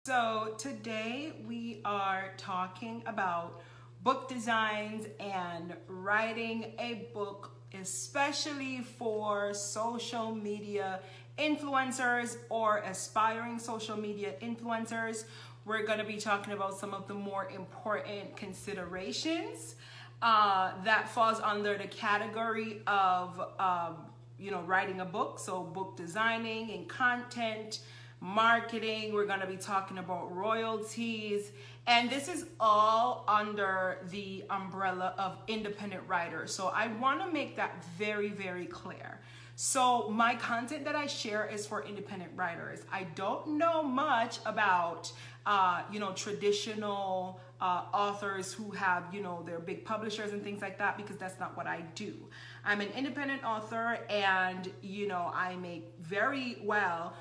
So today we are talking about book designs and writing a book, especially for social media influencers or aspiring social media influencers. We're going to be talking about some of the more important considerations that falls under the category of writing a book. So book designing and content, marketing. We're going to be talking about royalties, and this is all under the umbrella of independent writers. So I want to make that very, very clear. So my content that I share is for independent writers. I don't know much about traditional authors who have their big publishers and things like that, because that's not what I do. I'm an independent author, and I make very well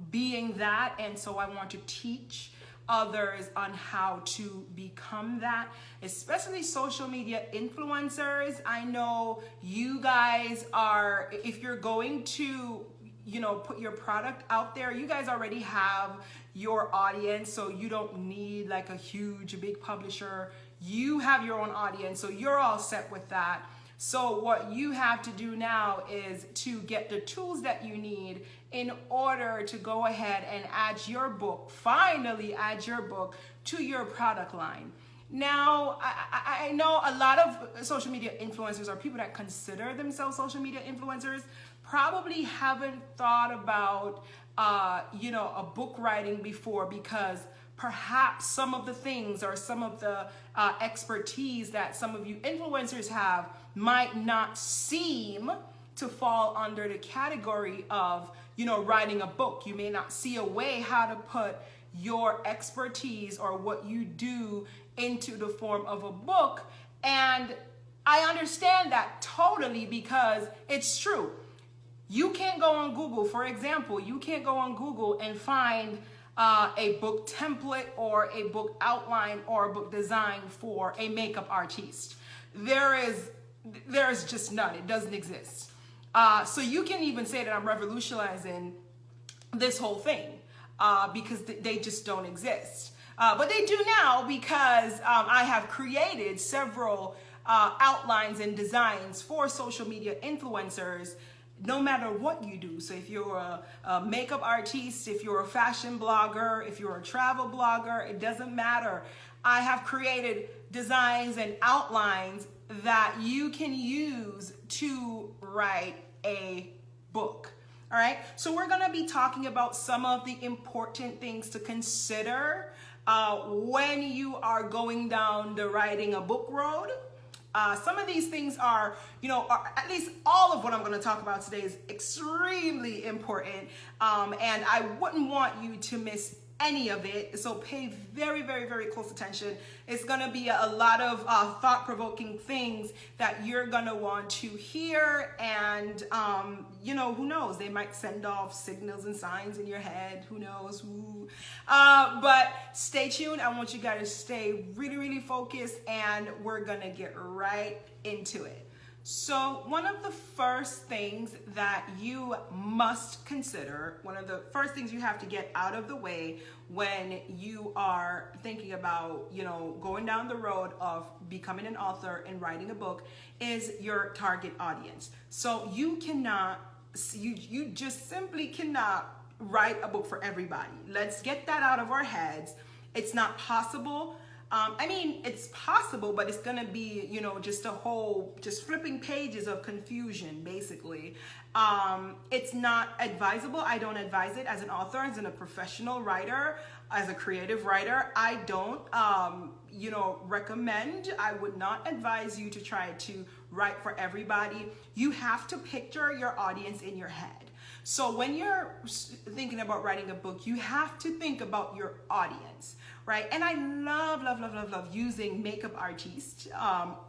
being that, and so I want to teach others on how to become that, especially social media influencers. I know you guys are, if you're going to put your product out there, you guys already have your audience, so you don't need like a huge big publisher. You have your own audience, so you're all set with that. So what you have to do now is to get the tools that you need in order to go ahead and finally add your book to your product line. Now, I know a lot of social media influencers, or people that consider themselves social media influencers, probably haven't thought about a book writing before, because perhaps some of the things or some of the expertise that some of you influencers have might not seem to fall under the category of writing a book. You may not see a way how to put your expertise or what you do into the form of a book. And I understand that totally, because it's true. You can't go on Google, for example, you can't go on Google and find a book template or a book outline or a book design for a makeup artist. There's just none. It doesn't exist. So you can even say that I'm revolutionizing this whole thing because they just don't exist. But they do now, because I have created several outlines and designs for social media influencers, no matter what you do. So if you're a makeup artist, if you're a fashion blogger, if you're a travel blogger, it doesn't matter. I have created designs and outlines that you can use to write a book. All right, so we're going to be talking about some of the important things to consider when you are going down the writing a book road. Some of these things are, at least all of what I'm going to talk about today is extremely important, and I wouldn't want you to miss any of it. So pay very, very, very close attention. It's going to be a lot of thought-provoking things that you're going to want to hear, and who knows, they might send off signals and signs in your head. Who knows? But stay tuned. I want you guys to stay really, really focused, and we're going to get right into it. So one of the first things that you must consider, one of the first things you have to get out of the way when you are thinking about, going down the road of becoming an author and writing a book, is your target audience. So you just simply cannot write a book for everybody. Let's get that out of our heads. It's not possible. It's possible, but it's gonna be, just flipping pages of confusion, basically. It's not advisable. I don't advise it as an author, as a professional writer, as a creative writer. I don't, recommend. I would not advise you to try to write for everybody. You have to picture your audience in your head. So when you're thinking about writing a book, you have to think about your audience, right? And I love using makeup artists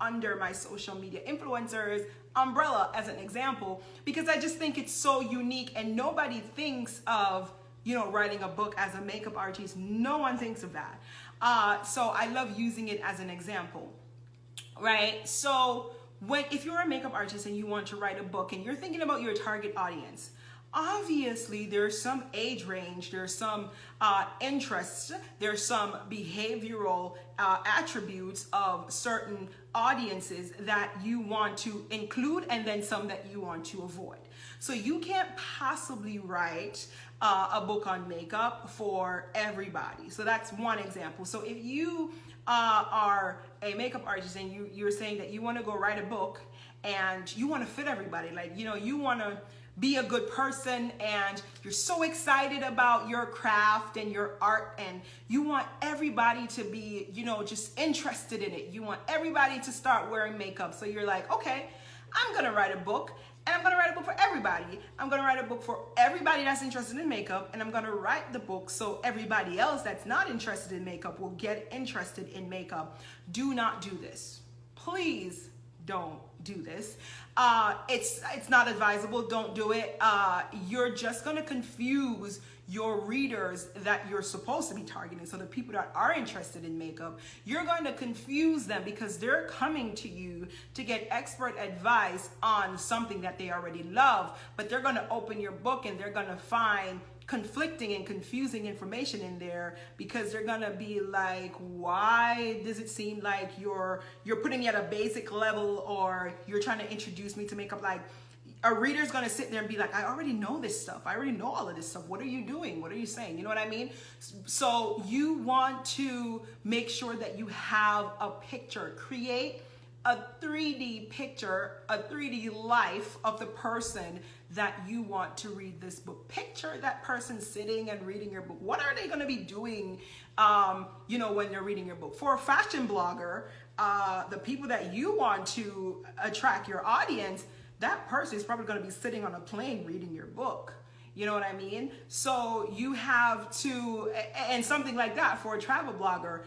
under my social media influencers umbrella as an example, because I just think it's so unique, and nobody thinks of, writing a book as a makeup artist. No one thinks of that. So I love using it as an example, right? So if you're a makeup artist and you want to write a book and you're thinking about your target audience, Obviously, there's some age range, there's some interests, there's some behavioral attributes of certain audiences that you want to include, and then some that you want to avoid. So you can't possibly write a book on makeup for everybody. So that's one example. So if you are a makeup artist and you're saying that you want to go write a book and you want to fit everybody, like, you know, you want to be a good person and you're so excited about your craft and your art and you want everybody to be, you know, just interested in it. You want everybody to start wearing makeup. So you're like, okay, I'm going to write a book, and I'm going to write a book for everybody. I'm going to write a book for everybody that's interested in makeup, and I'm going to write the book so everybody else that's not interested in makeup will get interested in makeup. Do not do this. Please don't do this. It's not advisable. Don't do it. You're just going to confuse your readers that you're supposed to be targeting. So the people that are interested in makeup, you're going to confuse them because they're coming to you to get expert advice on something that they already love, but they're going to open your book and they're going to find conflicting and confusing information in there because they're gonna be like, why does it seem like you're putting me at a basic level, or you're trying to introduce me to makeup? Like, a reader's gonna sit there and be like, I already know this stuff. I already know all of this stuff. What are you doing? What are you saying? You know what I mean? So you want to make sure that you have a picture. Create a 3D picture, a 3D life of the person that you want to read this book. Picture that person sitting and reading your book. What are they going to be doing, you know, when they're reading your book? For a fashion blogger, the people that you want to attract your audience, that person is probably going to be sitting on a plane reading your book. You know what I mean? So you have to, and something like that for a travel blogger.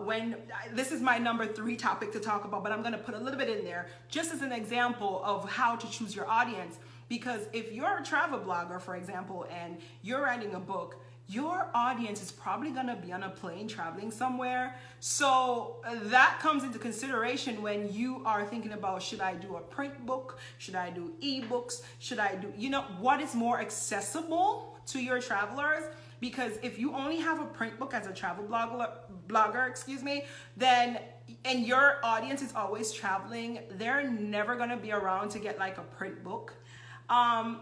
When this is my number 3 topic to talk about, but I'm going to put a little bit in there just as an example of how to choose your audience. Because if you're a travel blogger, for example, and you're writing a book, your audience is probably going to be on a plane traveling somewhere. So that comes into consideration when you are thinking about, should I do a print book? Should I do ebooks? Should I do, you know, what is more accessible to your travelers? Because if you only have a print book as a travel blogger, then, and your audience is always traveling, they're never gonna be around to get like a print book.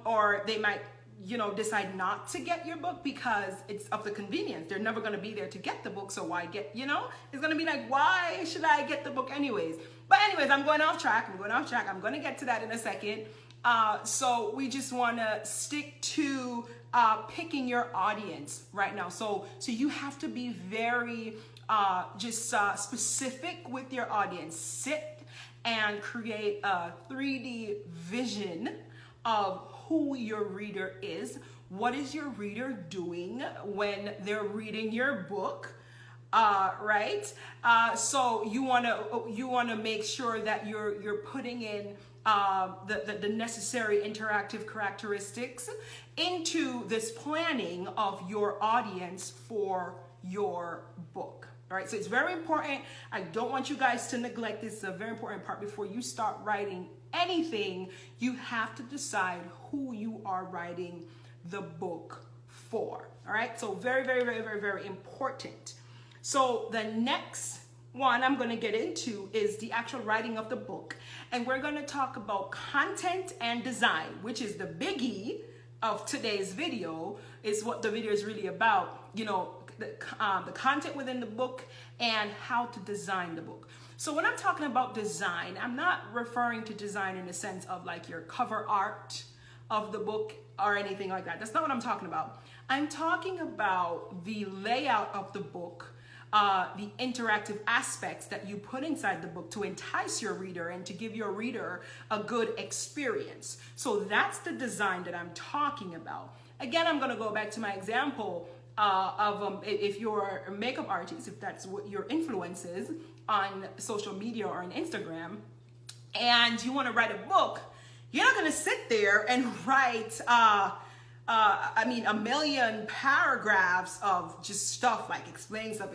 Or they might, you know, decide not to get your book because it's of the convenience. They're never gonna be there to get the book, so why get, you know? It's gonna be like, why should I get the book anyways? But anyways, I'm going off track. I'm gonna get to that in a second. So we just wanna stick to picking your audience right now. So you have to be very specific with your audience. Sit and create a 3D vision of who your reader is. What is your reader doing when they're reading your book? Right? So you wanna make sure that you're putting in the necessary interactive characteristics into this planning of your audience for your book. All right, so it's very important. I don't want you guys to neglect this. It's a very important part. Before you start writing anything, you have to decide who you are writing the book for. All right, so very, very, very, very, very important. So the next one I'm going to get into is the actual writing of the book. And we're going to talk about content and design, which is the biggie of today's video, is what the video is really about. You know, the content within the book and how to design the book. So when I'm talking about design, I'm not referring to design in the sense of like your cover art of the book or anything like that. That's not what I'm talking about. I'm talking about the layout of the book, the interactive aspects that you put inside the book to entice your reader and to give your reader a good experience. So that's the design that I'm talking about. Again, I'm going to go back to my example of if you're a makeup artist, if that's what your influence is on social media or on Instagram, and you want to write a book, you're not going to sit there and write a million paragraphs of just stuff like explaining stuff.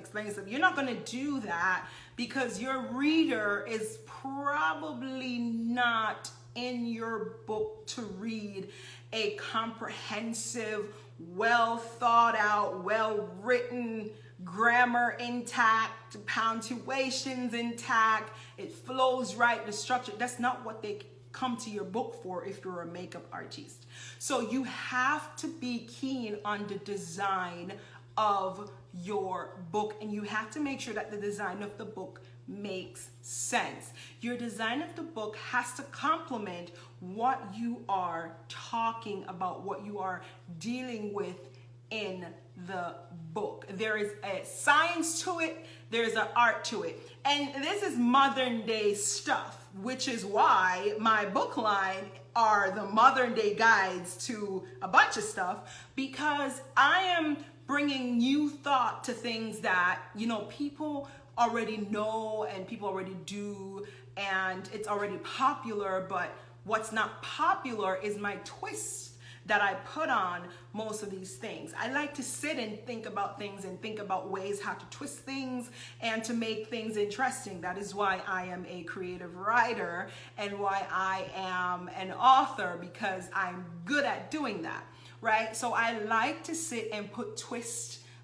You're not going to do that because your reader is probably not in your book to read a comprehensive, well thought out, well written, grammar intact, punctuations intact, it flows right, the structure. That's not what they come to your book for if you're a makeup artist. So you have to be keen on the design of your book, and you have to make sure that the design of the book makes sense. Your design of the book has to complement what you are talking about, what you are dealing with in the book. There is a science to it, there's an art to it. And this is modern day stuff, which is why my book line are the modern day guides to a bunch of stuff, because I am bringing new thought to things that, you know, people already know and people already do, and it's already popular. But what's not popular is my twist that I put on most of these things. I like to sit and think about things and think about ways how to twist things and to make things interesting. That is why I am a creative writer and why I am an author, because I'm good at doing that, right? So I like to sit and put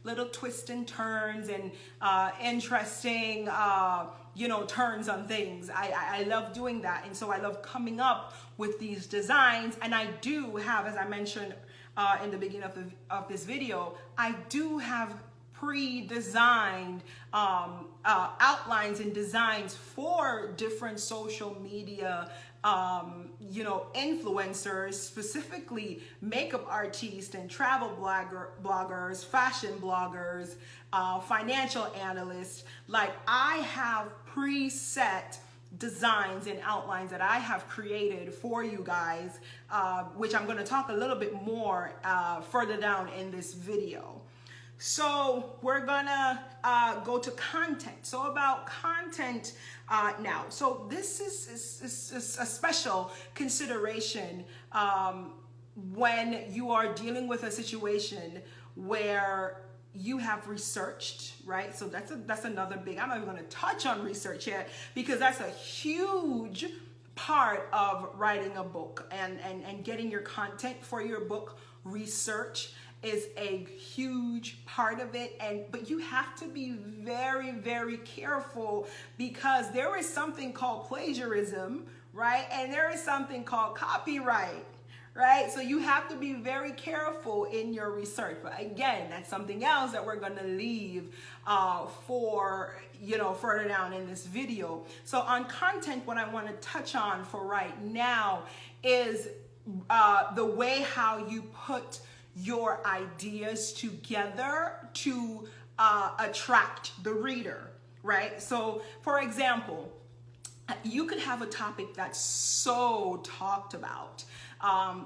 little twists and turns and interesting turns on things. I love doing that, and so I love coming up with these designs. And I do have, as I mentioned in the beginning of this video, I do have pre-designed outlines and designs for different social media influencers, specifically makeup artists and travel bloggers, fashion bloggers, financial analysts. Like, I have preset designs and outlines that I have created for you guys, which I'm going to talk a little bit more further down in this video. So we're gonna go to content. So about content now. So this is a special consideration when you are dealing with a situation where you have researched, right? So that's another big, I'm not even gonna touch on research yet, because that's a huge part of writing a book and getting your content for your book. Research is a huge part of it, but you have to be very, very careful, because there is something called plagiarism, right? And there is something called copyright, right? So you have to be very careful in your research. But again, that's something else that we're gonna leave for further down in this video. So on content, what I want to touch on for right now is the way how you put your ideas together to attract the reader, right? So for example, you could have a topic that's so talked about,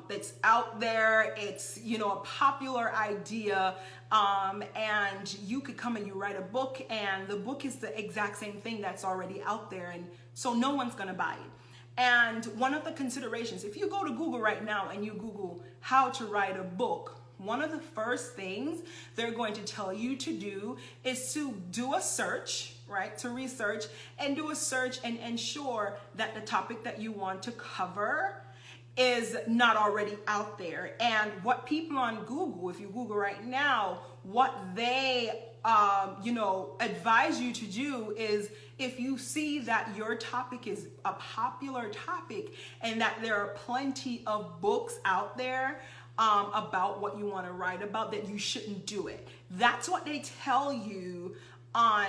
that's out there, it's a popular idea, and you could come and you write a book, and the book is the exact same thing that's already out there, and so no one's gonna buy it. And one of the considerations, if you go to Google right now and you Google how to write a book, one of the first things they're going to tell you to do is to do a search, right? To research and do a search and ensure that the topic that you want to cover is not already out there. And what people on Google, if you Google right now, what they advise you to do is, if you see that your topic is a popular topic and that there are plenty of books out there about what you want to write about, that you shouldn't do it. That's what they tell you on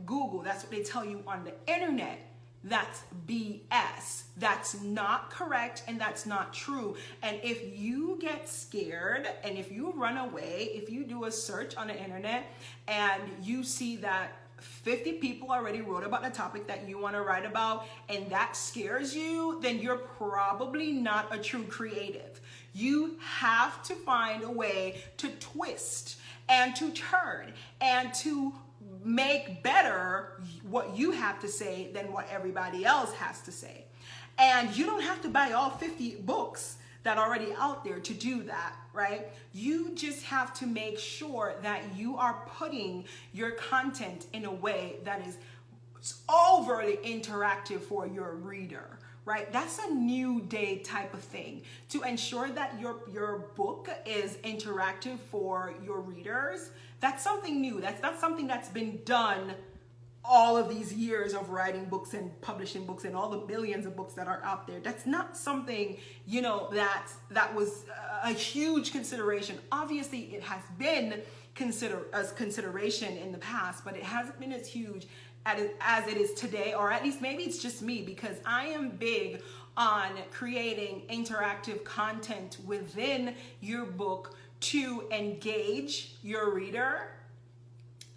Google. That's what they tell you on the internet. That's BS. That's not correct, and that's not true. And if you get scared and if you run away, if you do a search on the internet and you see that 50 people already wrote about the topic that you want to write about, and that scares you, then you're probably not a true creative. You have to find a way to twist and to turn and to make better what you have to say than what everybody else has to say. And you don't have to buy all 50 books that are already out there to do that, right? You just have to make sure that you are putting your content in a way that is overly interactive for your reader, right? That's a new day type of thing to ensure that your book is interactive for your readers. That's something new. That's not something that's been done all of these years of writing books and publishing books and all the millions of books that are out there. That's not something, you know, that was a huge consideration. Obviously, it has been consideration in the past, but it hasn't been as huge as it is today, or at least maybe it's just me, because I am big on creating interactive content within your book to engage your reader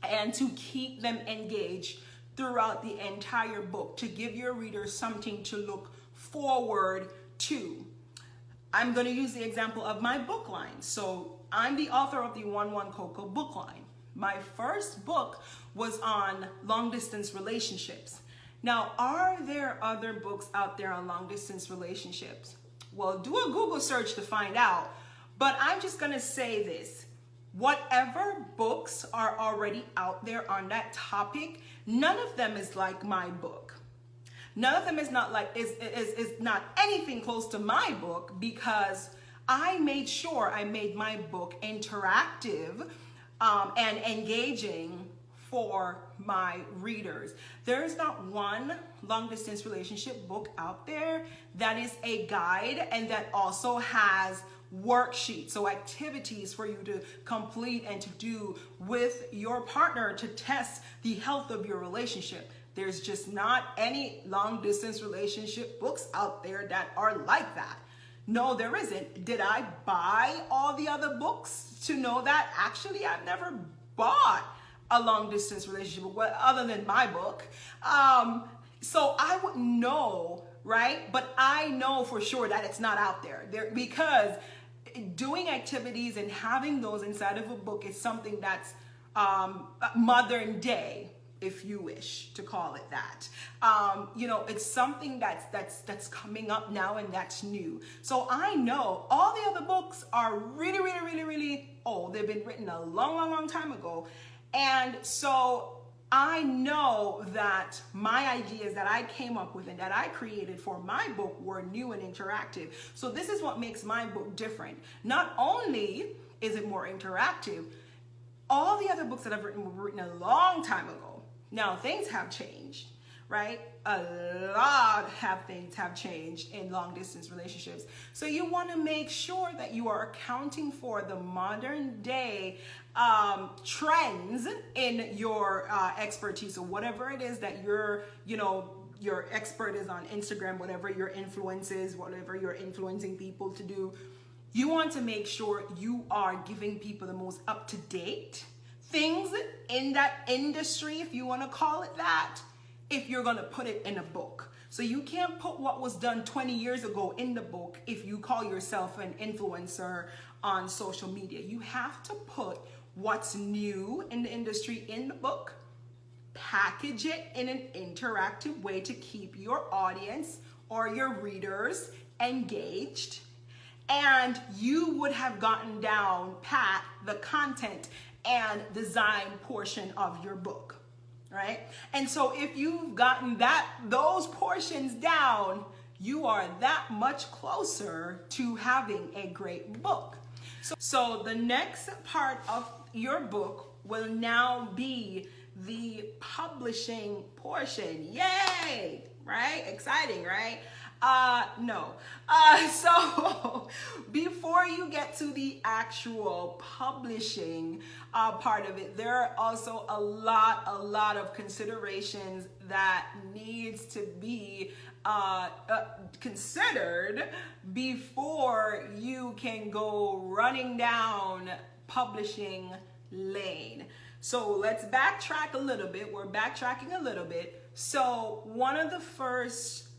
and to keep them engaged throughout the entire book, to give your reader something to look forward to. I'm going to use the example of my book line. So I'm the author of the 1-1 Cocoa book line. My first book was on long distance relationships. Now, are there other books out there on long distance relationships? Well, do a Google search to find out. But I'm just going to say this. Whatever books are already out there on that topic, none of them is like my book. None of them is not like is not anything close to my book, because I made sure I made my book interactive and engaging for my readers. There is not one long distance relationship book out there that is a guide and that also has worksheets, so activities for you to complete and to do with your partner to test the health of your relationship. There's just not any long distance relationship books out there that are like that. No, there isn't. Did I buy all the other books to know that? Actually, I've never bought a long distance relationship book other than my book. So I wouldn't know, right? But I know for sure that it's not out there because doing activities and having those inside of a book is something that's modern day, if you wish to call it that. You know, it's something that's coming up now and that's new. So I know all the other books are really old. They've been written a long time ago. And so I know that my ideas that I came up with and that I created for my book were new and interactive. So this is what makes my book different. Not only is it more interactive, all the other books that I've written were written a long time ago. Now things have changed, right? A lot of things have changed in long distance relationships. So you want to make sure that you are accounting for the modern day trends in your expertise, or whatever it is that your expert is on Instagram, whatever your influence is, whatever you're influencing people to do. You want to make sure you are giving people the most up-to-date things in that industry, if you want to call it that, if you're going to put it in a book. So you can't put what was done 20 years ago in the book if you call yourself an influencer on social media. You have to put what's new in the industry in the book, package it in an interactive way to keep your audience or your readers engaged, and you would have gotten down pat the content and design portion of your book, right? And so if you've gotten those portions down, you are that much closer to having a great book. So the next part of your book will now be the publishing portion. Yay, right? Exciting, right? No. So before you get to the actual publishing part of it, there are also a lot of considerations that needs to be considered before you can go running down publishing lane. So let's backtrack a little bit. We're backtracking a little bit. So one of the first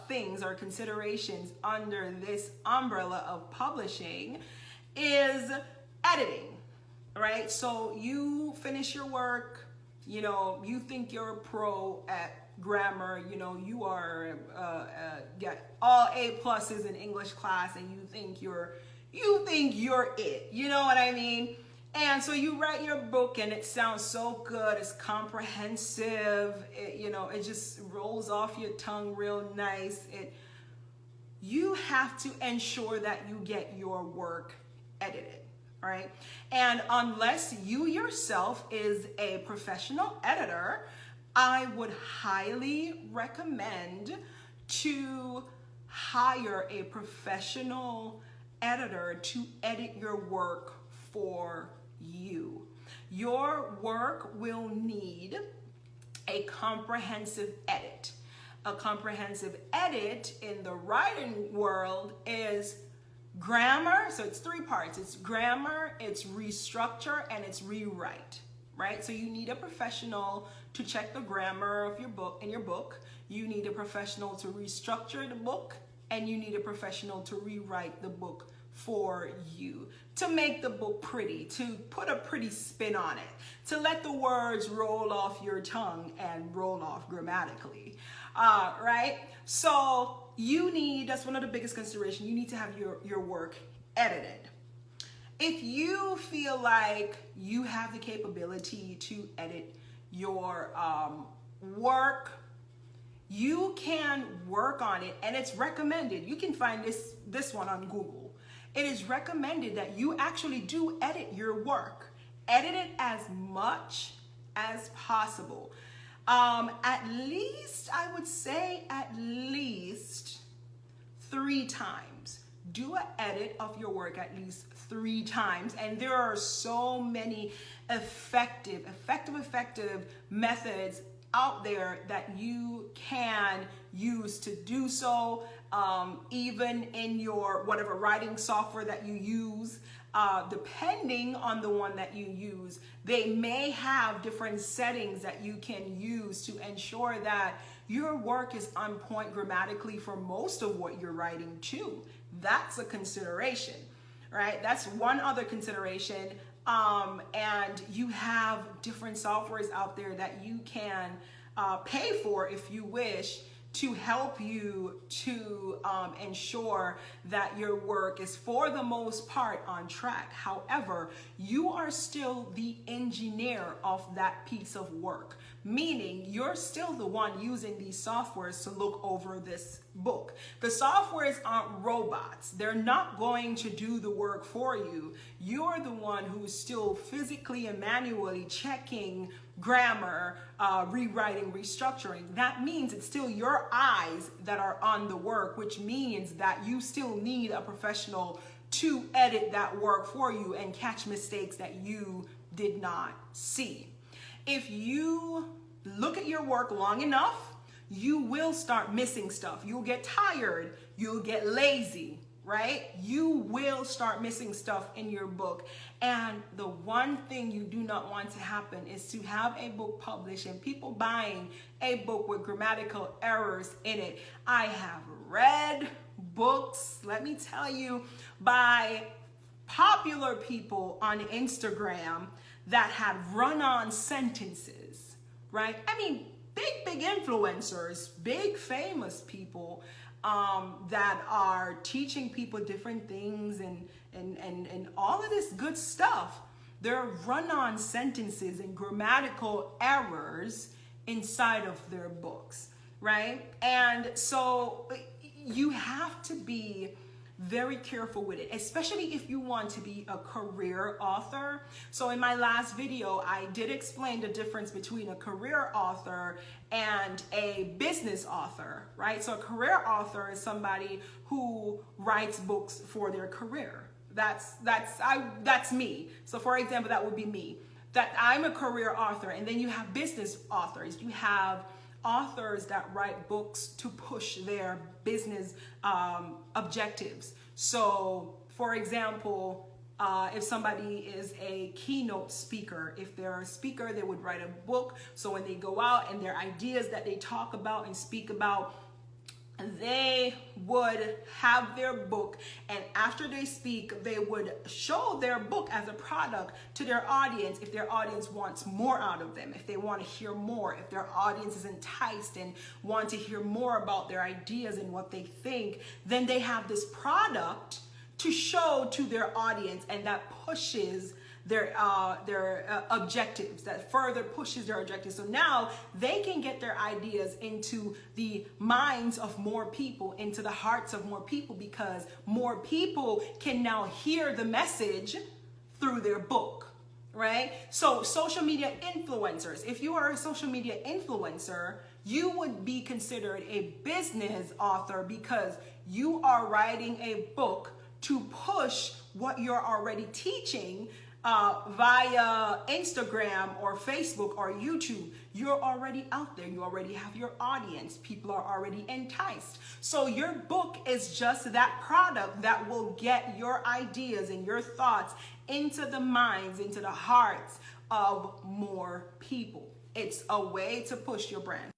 things or considerations under this umbrella of publishing is editing, right? So you finish your work, you think you're a pro at grammar, you are get all A+ in English class, and you think you're it, you know what I mean? And so you write your book and it sounds so good, it's comprehensive, it just rolls off your tongue real nice, it you have to ensure that you get your work edited, right? And unless you yourself is a professional editor, I would highly recommend to hire a professional editor to edit your work for you. Your work will need a comprehensive edit. A comprehensive edit in the writing world is grammar. So it's three parts. It's grammar, it's restructure, and it's rewrite, right? So you need a professional to check the grammar of your book. You need a professional to restructure the book, and you need a professional to rewrite the book for you, to make the book pretty, to put a pretty spin on it, to let the words roll off your tongue and roll off grammatically, right? So you need, that's one of the biggest considerations, you need to have your work edited. If you feel like you have the capability to edit your work, you can work on it, and it's recommended. You can find this one on Google. It is recommended that you actually do edit your work. Edit it as much as possible. At least, I would say at least 3 times. Do an edit of your work at least 3 times. And there are so many effective methods out there that you can use to do so, even in your whatever writing software that you use. Depending on the one that you use, they may have different settings that you can use to ensure that your work is on point grammatically for most of what you're writing too. That's a consideration, right? That's one other consideration. And you have different softwares out there that you can pay for if you wish, to help you to ensure that your work is for the most part on track. However, you are still the engineer of that piece of work, meaning you're still the one using these softwares to look over this book. The softwares aren't robots. They're not going to do the work for you. You're the one who's still physically and manually checking grammar, rewriting, restructuring. That means it's still your eyes that are on the work, which means that you still need a professional to edit that work for you and catch mistakes that you did not see. If you look at your work long enough, you will start missing stuff. You'll get tired. You'll get lazy, right? You will start missing stuff in your book. And the one thing you do not want to happen is to have a book published and people buying a book with grammatical errors in it. I have read books, let me tell you, by popular people on Instagram that had run-on sentences, right? I mean, big influencers, big famous people that are teaching people different things and all of this good stuff. There are run-on sentences and grammatical errors inside of their books, right? And so you have to be very careful with it, especially if you want to be a career author. So in my last video, I did explain the difference between a career author and a business author, right? So a career author is somebody who writes books for their career. That's me. So for example, that would be me. That I'm a career author, and then you have business authors. You have authors that write books to push their business objectives. So for example, if somebody is a keynote speaker, if they're a speaker, they would write a book. So when they go out and their ideas that they talk about and speak about, they would have their book, and after they speak, they would show their book as a product to their audience if their audience wants more out of them, if they want to hear more, if their audience is enticed and want to hear more about their ideas and what they think, then they have this product to show to their audience, and that pushes their objectives, that further pushes their objectives. So now they can get their ideas into the minds of more people, into the hearts of more people, because more people can now hear the message through their book, right? So social media influencers, if you are a social media influencer, you would be considered a business author because you are writing a book to push what you're already teaching via Instagram or Facebook or YouTube. You're already out there. You already have your audience. People are already enticed. So your book is just that product that will get your ideas and your thoughts into the minds, into the hearts of more people. It's a way to push your brand.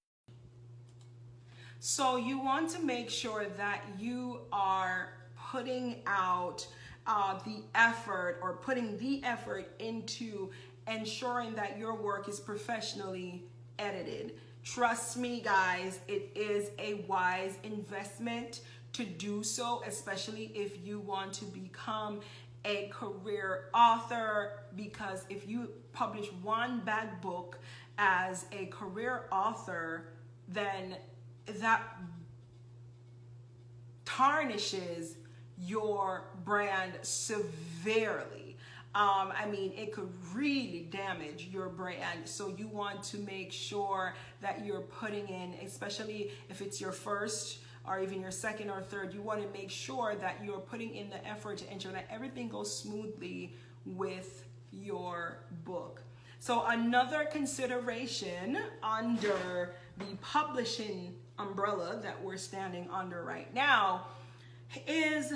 So you want to make sure that you are putting out the effort, or putting the effort into ensuring that your work is professionally edited. Trust me, guys, it is a wise investment to do so, especially if you want to become a career author, because if you publish one bad book as a career author, then that tarnishes your brand severely. I mean, it could really damage your brand. So you want to make sure that you're putting in, especially if it's your first or even your second or third, you want to make sure that you're putting in the effort to ensure that everything goes smoothly with your book. So another consideration under the publishing umbrella that we're standing under right now is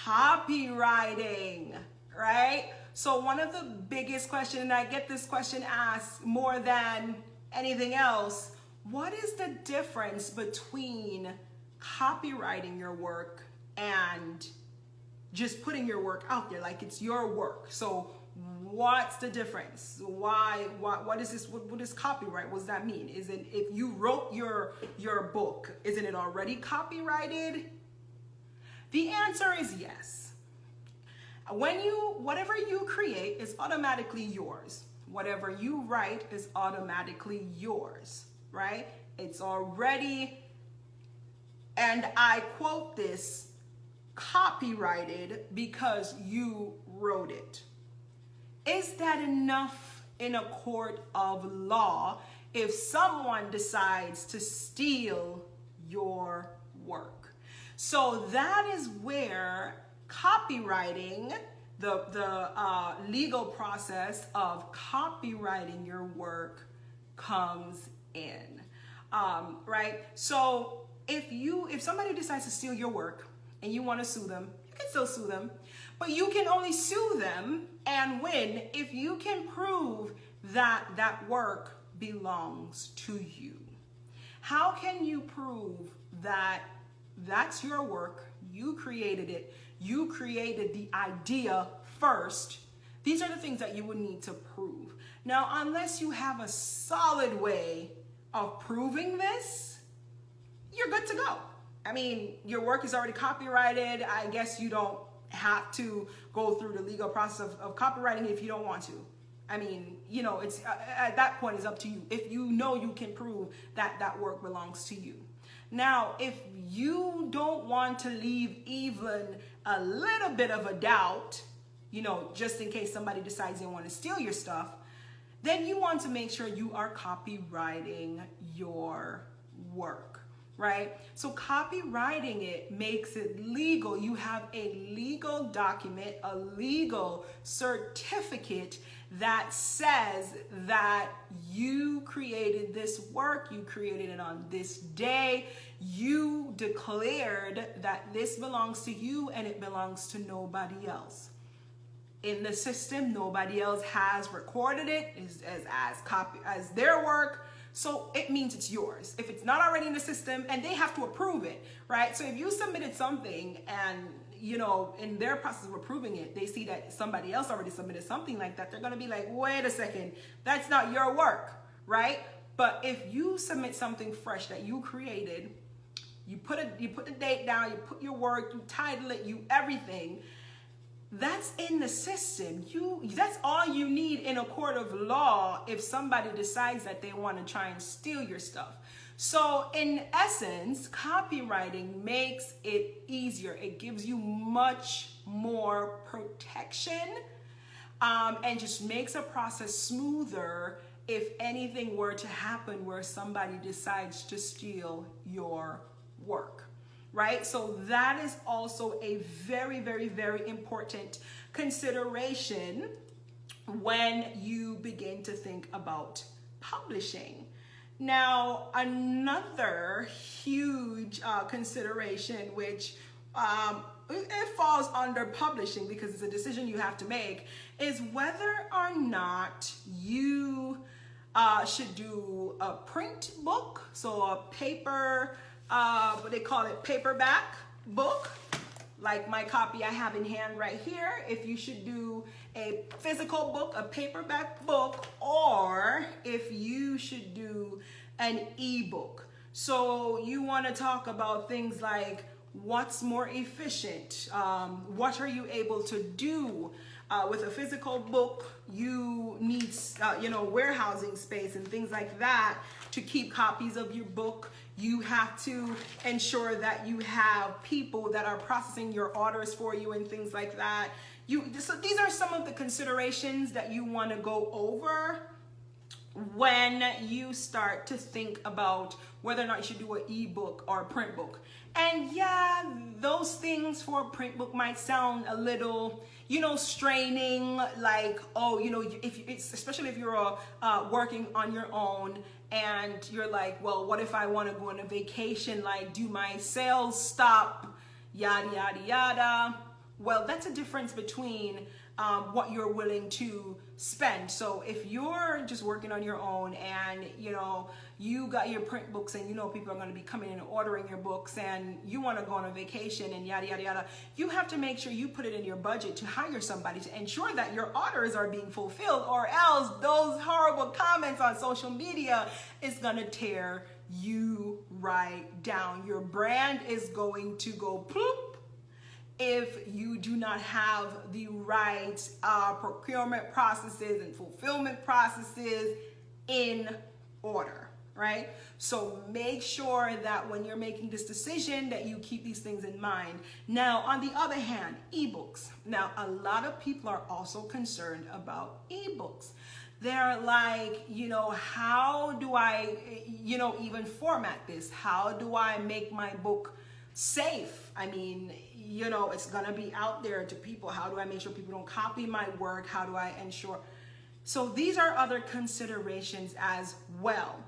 copywriting, right? So one of the biggest questions, and I get this question asked more than anything else, what is the difference between copywriting your work and just putting your work out there like it's your work? So what's the difference? What is this? What is copyright? What does that mean? Is it, if you wrote your book, isn't it already copyrighted? The answer is yes. Whatever you create is automatically yours. Whatever you write is automatically yours, right? It's already, and I quote this, copyrighted because you wrote it. Is that enough in a court of law if someone decides to steal your work? So that is where copywriting, the legal process of copywriting your work comes in, right? So if somebody decides to steal your work and you want to sue them, you can still sue them, but you can only sue them and win if you can prove that that work belongs to you. How can you prove that that's your work? You created it. You created the idea first. These are the things that you would need to prove. Now, unless you have a solid way of proving this, you're good to go. I mean, your work is already copyrighted. I guess you don't have to go through the legal process of copywriting if you don't want to. I mean, you know, it's at that point, it's up to you. If you know you can prove that that work belongs to you. Now, if you don't want to leave even a little bit of a doubt, you know, just in case somebody decides they want to steal your stuff, then you want to make sure you are copywriting your work, right? So copywriting it makes it legal. You have a legal document, a legal certificate that says that you created this work, you created it on this day, you declared that this belongs to you and it belongs to nobody else. In the system, nobody else has recorded it as their work, so it means it's yours. If it's not already in the system, and they have to approve it, right? So if you submitted something and, you know, in their process of approving it, they see that somebody else already submitted something like that, they're gonna be like, wait a second, that's not your work, right? But if you submit something fresh that you created, you put the date down, you put your work, you title it, you everything, That's in the system. That's all you need in a court of law if somebody decides that they want to try and steal your stuff. So in essence, copywriting makes it easier. It gives you much more protection, and just makes a process smoother if anything were to happen where somebody decides to steal your work. Right? So that is also a very, very, very important consideration when you begin to think about publishing. Now, another huge consideration, which it falls under publishing because it's a decision you have to make, is whether or not you should do a print book, so a paper, what they call it, paperback book, like my copy I have in hand right here. If you should do a physical book, a paperback book, or if you should do an ebook. So you want to talk about things like what's more efficient, what are you able to do with a physical book. You need warehousing space and things like that to keep copies of your book. You have to ensure that you have people that are processing your orders for you and things like that. So these are some of the considerations that you want to go over when you start to think about whether or not you should do an ebook or a print book. And yeah, those things for a print book might sound a little, straining, like, especially if you're working on your own and you're like, well, what if I want to go on a vacation? Like, do my sales stop? Yada, yada, yada. Well, that's a difference between what you're willing to spend. So if you're just working on your own and you got your print books and people are going to be coming in and ordering your books and you want to go on a vacation and yada yada yada, you have to make sure you put it in your budget to hire somebody to ensure that your orders are being fulfilled, or else those horrible comments on social media is going to tear you right down. Your brand is going to go ploop if you do not have the right procurement processes and fulfillment processes in order, right? So make sure that when you're making this decision that you keep these things in mind. Now, on the other hand, ebooks. Now, a lot of people are also concerned about ebooks. They're like, how do I, even format this? How do I make my book safe? I mean, it's gonna be out there to people. How do I make sure people don't copy my work? How do I ensure? So these are other considerations as well.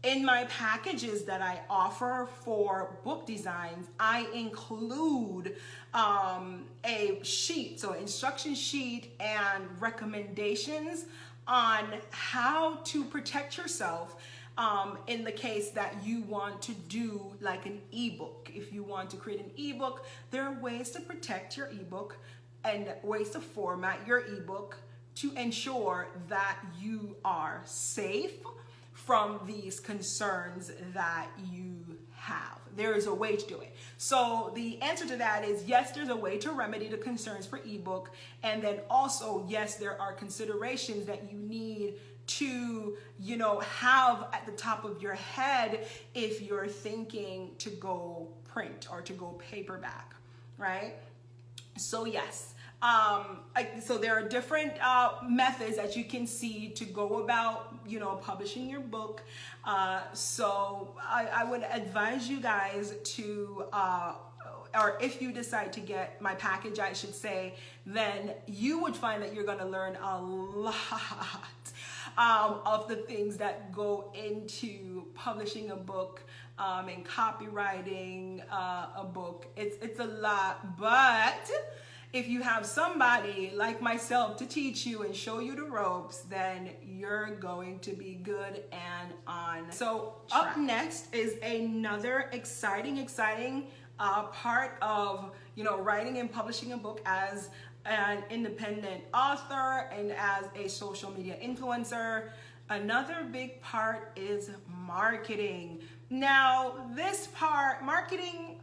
In my packages that I offer for book designs, I include a sheet, so instruction sheet and recommendations on how to protect yourself in the case that you want to do like an ebook. If you want to create an ebook, there are ways to protect your ebook and ways to format your ebook to ensure that you are safe from these concerns that you have. There is a way to do it. So the answer to that is yes, there's a way to remedy the concerns for ebook. And then also, yes, there are considerations that you need to, have at the top of your head if you're thinking to go print or to go paperback, right? So yes, so there are different methods that you can see to go about, publishing your book. So I would advise you guys to, or if you decide to get my package, I should say, then you would find that you're going to learn a lot of the things that go into publishing a book and copywriting a book. It's a lot, but if you have somebody like myself to teach you and show you the ropes, then you're going to be good and on So track. Up next is another exciting part of writing and publishing a book as an independent author and as a social media influencer. Another big part is marketing. Now, this part, marketing,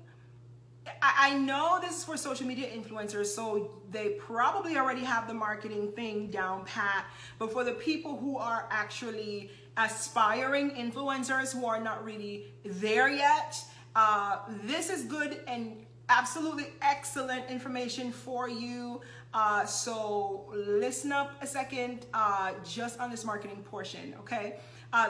I know this is for social media influencers, so they probably already have the marketing thing down pat. But for the people who are actually aspiring influencers who are not really there yet, this is good and absolutely excellent information for you. So listen up a second, just on this marketing portion, okay?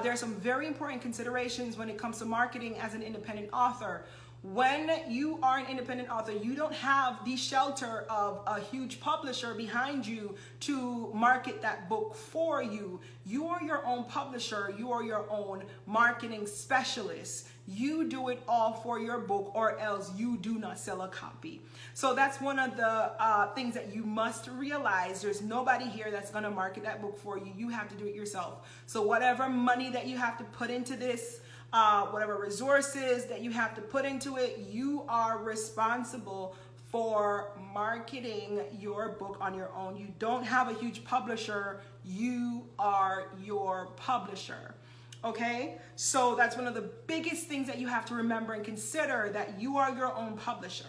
There are some very important considerations when it comes to marketing as an independent author. When you are an independent author, you don't have the shelter of a huge publisher behind you to market that book for you. You are your own publisher. You are your own marketing specialist. You do it all for your book, or else you do not sell a copy. So that's one of the things that you must realize. There's nobody here that's going to market that book for you. You have to do it yourself. So whatever money that you have to put into this, whatever resources that you have to put into it, you are responsible for marketing your book on your own. You don't have a huge publisher. You are your publisher. Okay, so that's one of the biggest things that you have to remember and consider, that you are your own publisher,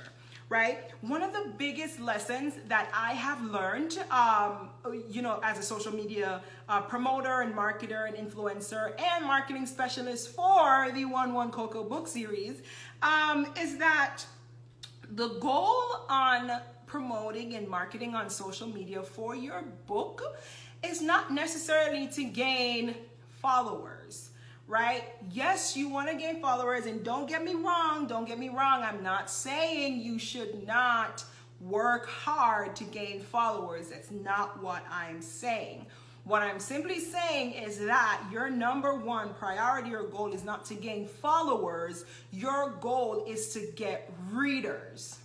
right? One of the biggest lessons that I have learned, as a social media promoter and marketer and influencer and marketing specialist for the 1-1 Cocoa book series, is that the goal on promoting and marketing on social media for your book is not necessarily to gain followers, right? Yes, you want to gain followers, and don't get me wrong, I'm not saying you should not work hard to gain followers. That's not what I'm saying. What I'm simply saying is that your number one priority or goal is not to gain followers. Your goal is to get readers,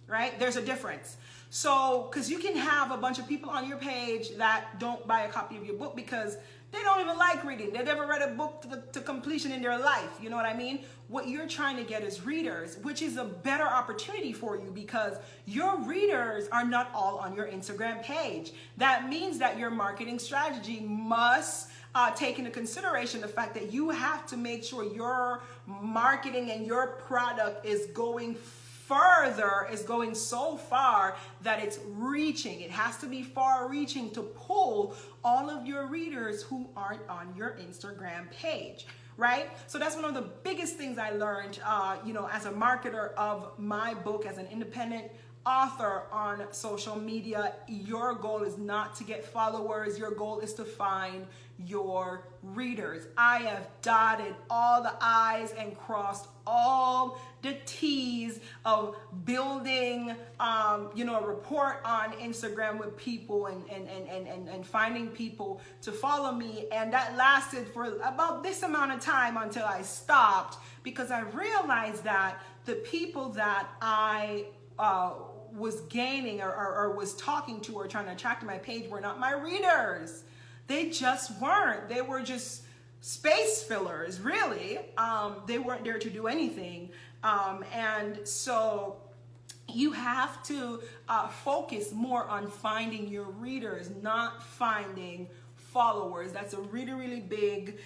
right? There's a difference. So, because you can have a bunch of people on your page that don't buy a copy of your book because they don't even like reading. They've never read a book to completion in their life. You know what I mean? What you're trying to get is readers, which is a better opportunity for you because your readers are not all on your Instagram page. That means that your marketing strategy must take into consideration the fact that you have to make sure your marketing and your product is going further, is going so far that it's reaching. It has to be far reaching to pull all of your readers who aren't on your Instagram page, right? So that's one of the biggest things I learned, as a marketer of my book, as an independent author on social media. Your goal is not to get followers. Your goal is to find your readers. I have dotted all the I's and crossed all the T's of building, a rapport on Instagram with people and finding people to follow me. And that lasted for about this amount of time until I stopped, because I realized that the people that I was gaining or was talking to or trying to attract to my page were not my readers. They just weren't. They were just space fillers, really. They weren't there to do anything. And so you have to focus more on finding your readers, not finding followers. That's a really, really big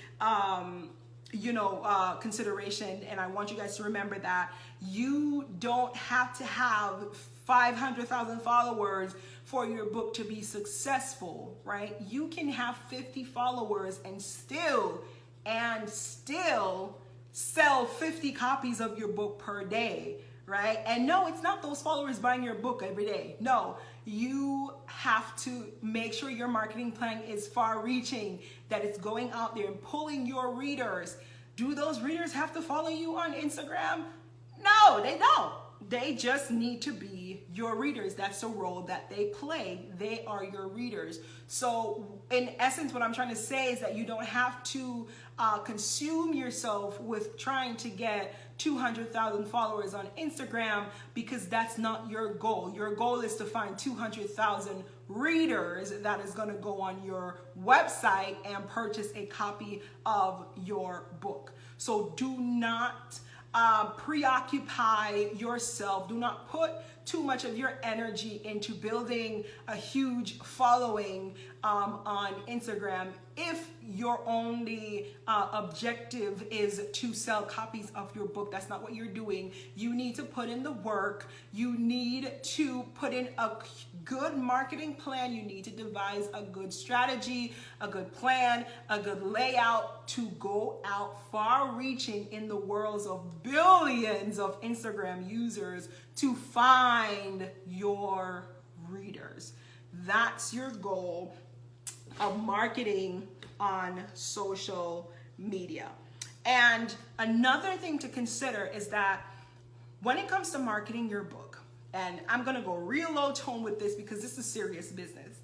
consideration. And I want you guys to remember that you don't have to have 500,000 followers for your book to be successful, right? You can have 50 followers and still sell 50 copies of your book per day, right? And no, it's not those followers buying your book every day. No, you have to make sure your marketing plan is far reaching, that it's going out there and pulling your readers. Do those readers have to follow you on Instagram? No, they don't. They just need to be your readers. That's the role that they play. They are your readers. So in essence, what I'm trying to say is that you don't have to consume yourself with trying to get 200,000 followers on Instagram, because that's not your goal. Your goal is to find 200,000 readers that is going to go on your website and purchase a copy of your book. So do not preoccupy yourself. Do not put too much of your energy into building a huge following on Instagram if your only objective is to sell copies of your book. That's not what you're doing. You need to put in the work. You need to put in a good marketing plan. You need to devise a good strategy, a good plan, a good layout to go out far-reaching in the worlds of billions of Instagram users to find your readers. That's your goal of marketing on social media. And another thing to consider is that when it comes to marketing your book, and I'm gonna go real low tone with this because this is serious business,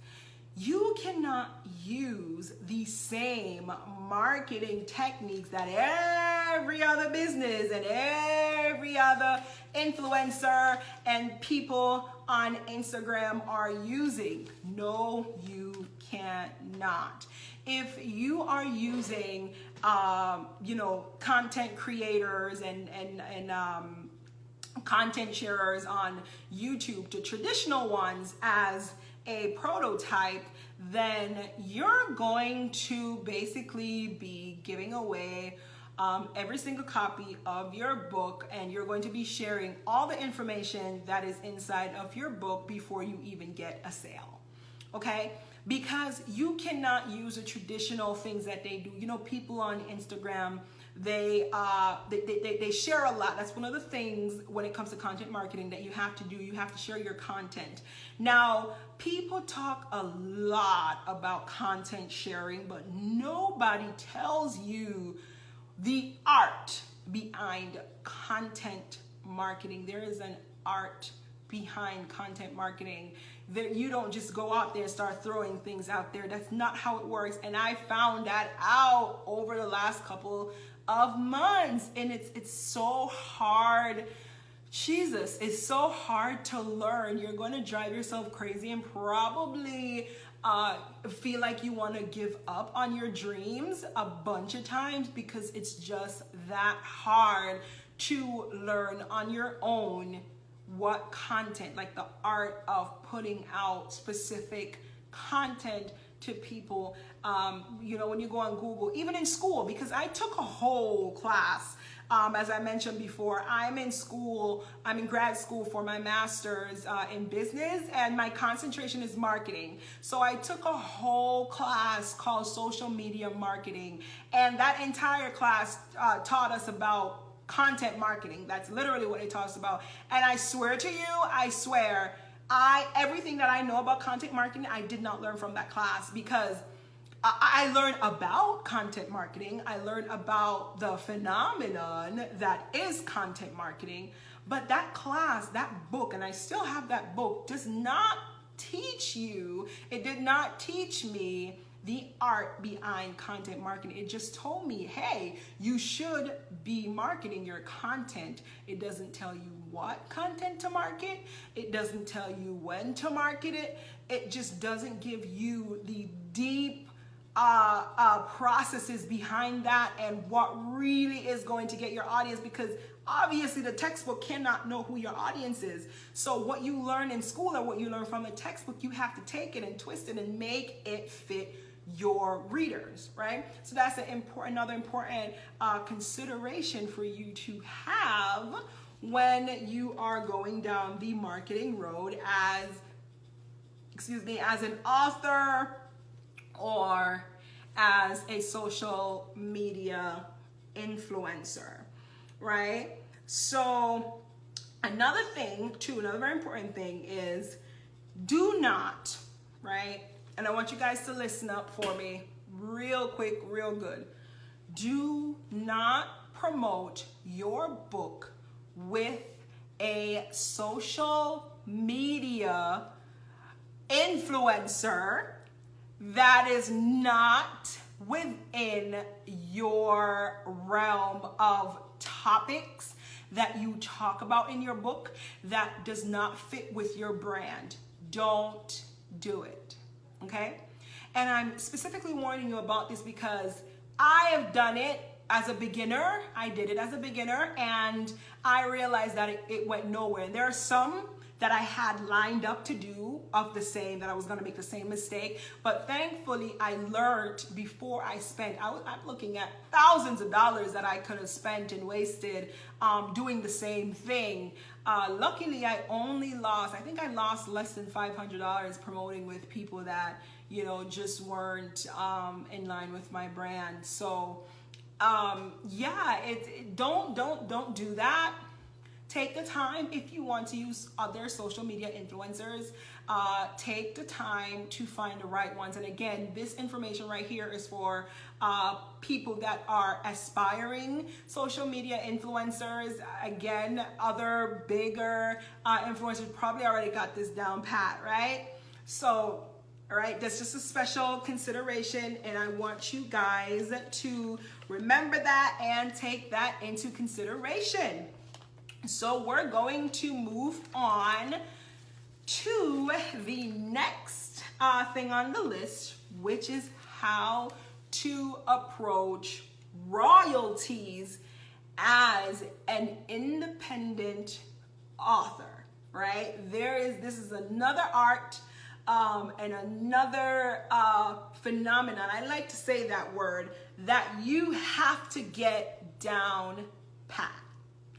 you cannot use the same marketing techniques that every other business and every other influencer and people on Instagram are using. No, you cannot. If you are using, content creators and content sharers on YouTube to traditional ones as a prototype, then you're going to basically be giving away every single copy of your book, and you're going to be sharing all the information that is inside of your book before you even get a sale. Okay? Because you cannot use the traditional things that they do. You know, people on Instagram, they share a lot. That's one of the things when it comes to content marketing that you have to do. You have to share your content. Now, people talk a lot about content sharing, but nobody tells you the art behind content marketing. There is an art behind content marketing. That you don't just go out there and start throwing things out there. That's not how it works. And I found that out over the last couple of months. And it's so hard. Jesus, it's so hard to learn. You're going to drive yourself crazy and probably feel like you want to give up on your dreams a bunch of times because it's just that hard to learn on your own what content, like the art of putting out specific content to people. When you go on Google, even in school, because I took a whole class. As I mentioned before, I'm in grad school for my master's in business, and my concentration is marketing. So I took a whole class called social media marketing, and that entire class taught us about content marketing. That's literally what it talks about. And I swear to you, everything that I know about content marketing, I did not learn from that class, because I learned about content marketing. I learned about the phenomenon that is content marketing. But that class, that book, and I still have that book, does not teach you, it did not teach me the art behind content marketing. It just told me, hey, you should be marketing your content. It doesn't tell you what content to market. It doesn't tell you when to market it. It just doesn't give you the deep processes behind that and what really is going to get your audience, because obviously the textbook cannot know who your audience is. So what you learn in school or what you learn from the textbook, you have to take it and twist it and make it fit your readers, right? So that's another important consideration for you to have when you are going down the marketing road as an author or as a social media influencer, right? So another very important thing is do not, right? And I want you guys to listen up for me real quick, real good. Do not promote your book with a social media influencer that is not within your realm of topics that you talk about in your book, that does not fit with your brand. Don't do it. Okay? And I'm specifically warning you about this because I have done it as a beginner. I did it as a beginner, and I realized that it went nowhere. And there are some that I had lined up to do of the same, that I was gonna make the same mistake. But thankfully, I learned before I spent. I'm looking at thousands of dollars that I could have spent and wasted doing the same thing. Luckily, I only lost, I think I lost less than $500 promoting with people that, you know, just weren't in line with my brand. So yeah, don't do that. Take the time, if you want to use other social media influencers, take the time to find the right ones. And again, this information right here is for people that are aspiring social media influencers. Again, other bigger influencers probably already got this down pat, right? So, all right, that's just a special consideration, and I want you guys to remember that and take that into consideration. So we're going to move on to the next thing on the list, which is how to approach royalties as an independent author, right? This is another art and another phenomenon. I like to say that word, that you have to get down pat,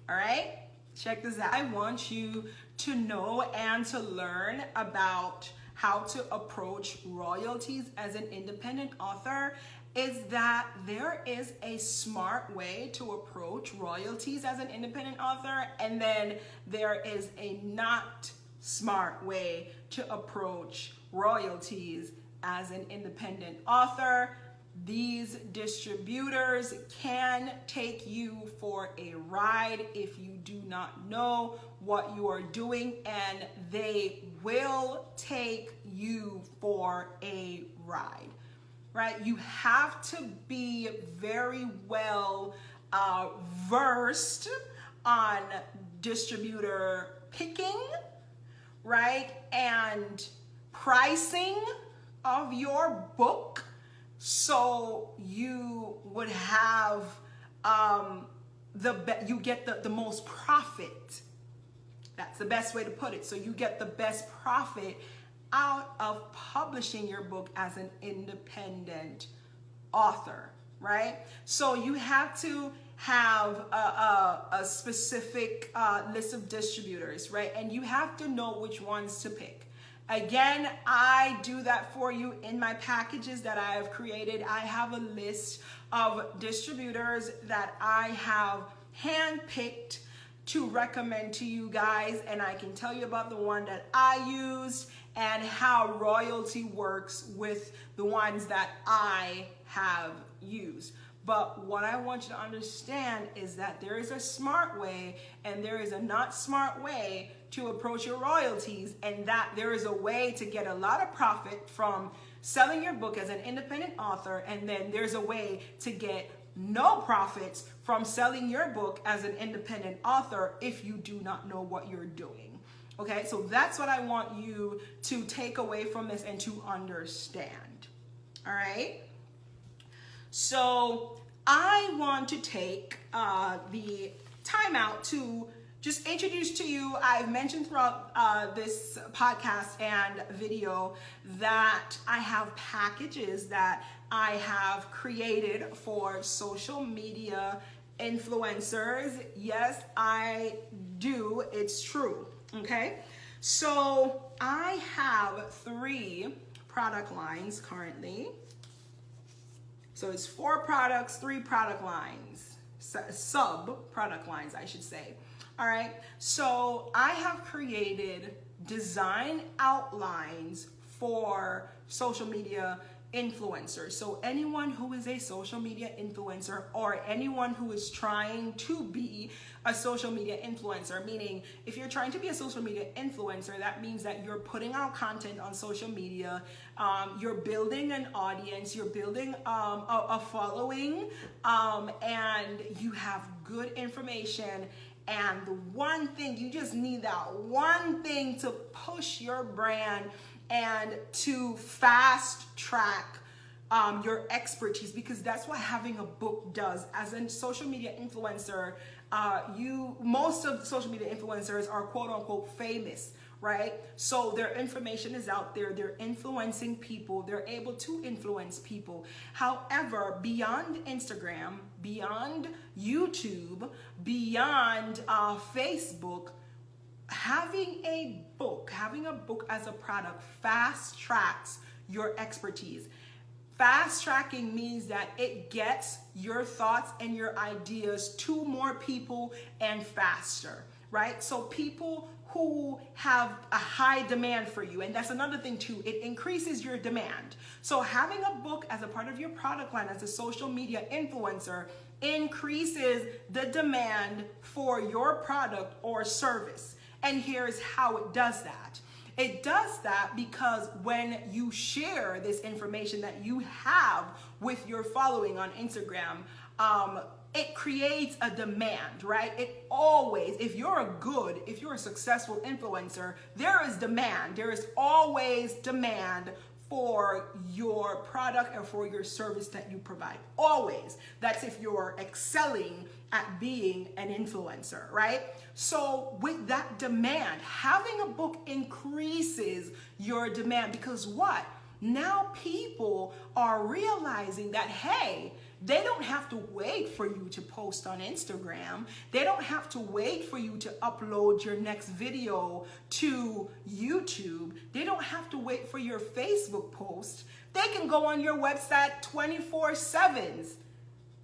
all right? Check this out. I want you to know and to learn about how to approach royalties as an independent author. Is that there is a smart way to approach royalties as an independent author, and then there is a not smart way to approach royalties as an independent author. These distributors can take you for a ride if you do not know what you are doing, and they will take you for a ride, right? You have to be very well versed on distributor picking, right? And pricing of your book, so you would have you get the most profit. That's the best way to put it. So you get the best profit out of publishing your book as an independent author, right? So you have to have a specific list of distributors, right? And you have to know which ones to pick. Again, I do that for you in my packages that I have created. I have a list of distributors that I have handpicked to recommend to you guys, and I can tell you about the one that I used and how royalty works with the ones that I have used. But what I want you to understand is that there is a smart way and there is a not smart way to approach your royalties, and that there is a way to get a lot of profit from selling your book as an independent author, and then there's a way to get no profits from selling your book as an independent author if you do not know what you're doing. Okay, so that's what I want you to take away from this and to understand. All right. So I want to take the time out to just introduce to you, I've mentioned throughout this podcast and video that I have packages that I have created for social media influencers. Yes, I do. It's true. Okay. So I have 3 product lines currently. So it's 4 products, 3 product lines, sub product lines, I should say. All right, so I have created design outlines for social media influencers. So anyone who is a social media influencer, or anyone who is trying to be a social media influencer, meaning if you're trying to be a social media influencer, that means that you're putting out content on social media, you're building an audience, you're building a following, and you have good information. And the one thing, you just need that one thing to push your brand and to fast track your expertise, because that's what having a book does. As a social media influencer, most of the social media influencers are quote unquote famous, right? So their information is out there, they're influencing people, they're able to influence people. However, beyond Instagram, beyond YouTube, beyond Facebook, having a book as a product fast tracks your expertise. Fast tracking means that it gets your thoughts and your ideas to more people and faster, right? So people who have a high demand for you, and that's another thing too, it increases your demand. So having a book as a part of your product line as a social media influencer increases the demand for your product or service. And here's how it does that. It does that because when you share this information that you have with your following on Instagram, it creates a demand, right? It always, if you're a successful influencer, there is demand. There is always demand for your product or for your service that you provide. Always. That's if you're excelling at being an influencer, right? So with that demand, having a book increases your demand, because what? Now people are realizing that, hey, they don't have to wait for you to post on Instagram. They don't have to wait for you to upload your next video to YouTube. They don't have to wait for your Facebook post. They can go on your website 24/7,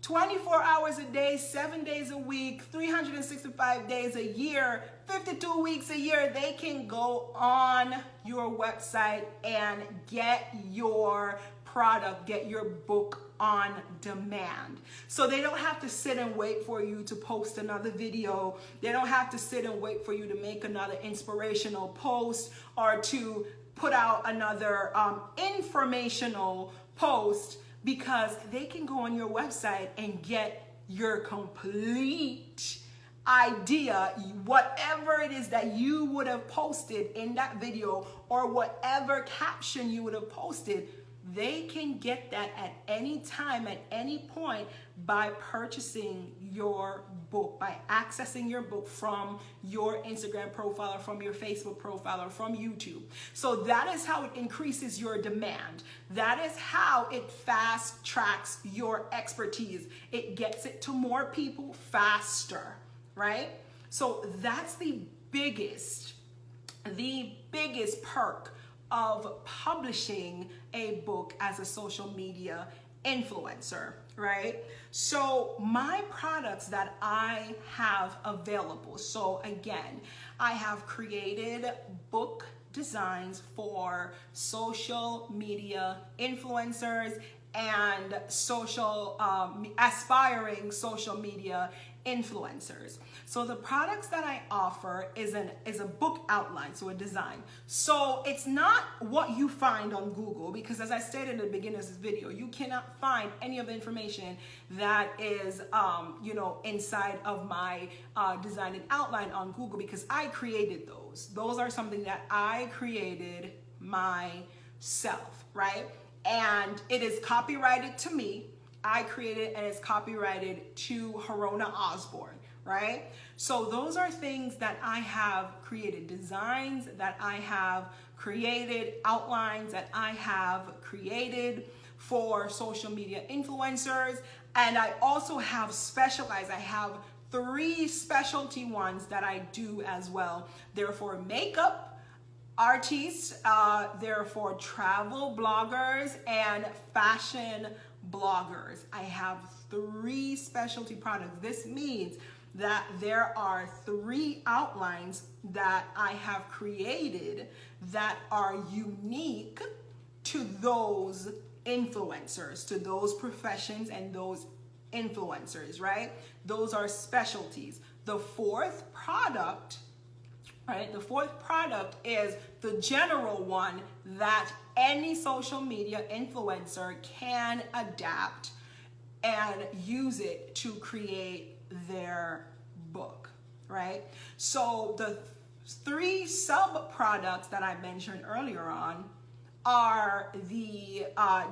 24 hours a day, 7 days a week, 365 days a year, 52 weeks a year. They can go on your website and get your product, get your book on demand. So they don't have to sit and wait for you to post another video. They don't have to sit and wait for you to make another inspirational post or to put out another informational post, because they can go on your website and get your complete idea, whatever it is that you would have posted in that video or whatever caption you would have posted. They can get that at any time, at any point, by purchasing your book, by accessing your book from your Instagram profile or from your Facebook profile or from YouTube. So that is how it increases your demand. That is how it fast tracks your expertise. It gets it to more people faster, right? So that's the biggest perk of publishing a book as a social media influencer, right? So my products that I have available. So again, I have created book designs for social media influencers and aspiring social media influencers. So the products that I offer is a book outline, so a design. So it's not what you find on Google, because as I stated in the beginning of this video, you cannot find any of the information that is inside of my design and outline on Google, because I created those. Those are something that I created myself, right? And it is copyrighted to me. I created, and it's copyrighted to Harona Osborne, right? So those are things that I have created, designs that I have created, outlines that I have created for social media influencers. And I also have specialized, I have 3 specialty ones that I do as well. They're for makeup artists, they're for travel bloggers and fashion bloggers. I have 3 specialty products. This means that there are 3 outlines that I have created that are unique to those influencers, to those professions and those influencers, right? Those are specialties. The 4th product, right? The 4th product is the general one that any social media influencer can adapt and use it to create their book, right? So the 3 sub products that I mentioned earlier on are the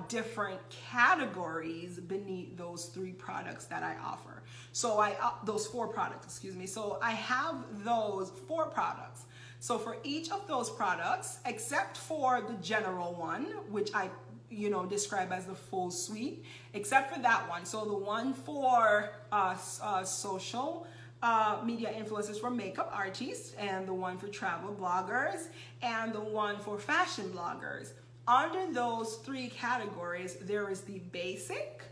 different categories beneath those 3 products that I offer. So those 4 products, excuse me. So I have those 4 products. So for each of those products, except for the general one, which I describe as the full suite, except for that one. So the one for social media influencers for makeup artists, and the one for travel bloggers, and the one for fashion bloggers. Under those 3 categories, there is the basic,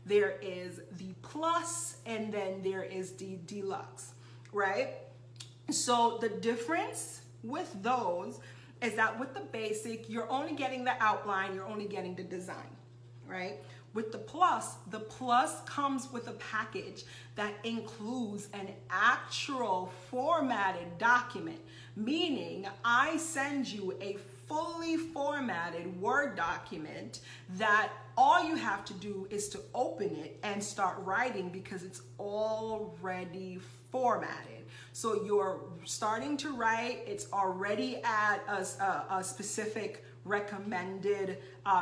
there is the plus, and then there is the deluxe, right? So the difference with those is that with the basic, you're only getting the outline, you're only getting the design, right? With the plus comes with a package that includes an actual formatted document, meaning I send you a fully formatted Word document that all you have to do is to open it and start writing because it's already formatted. So you're starting to write, it's already at a specific recommended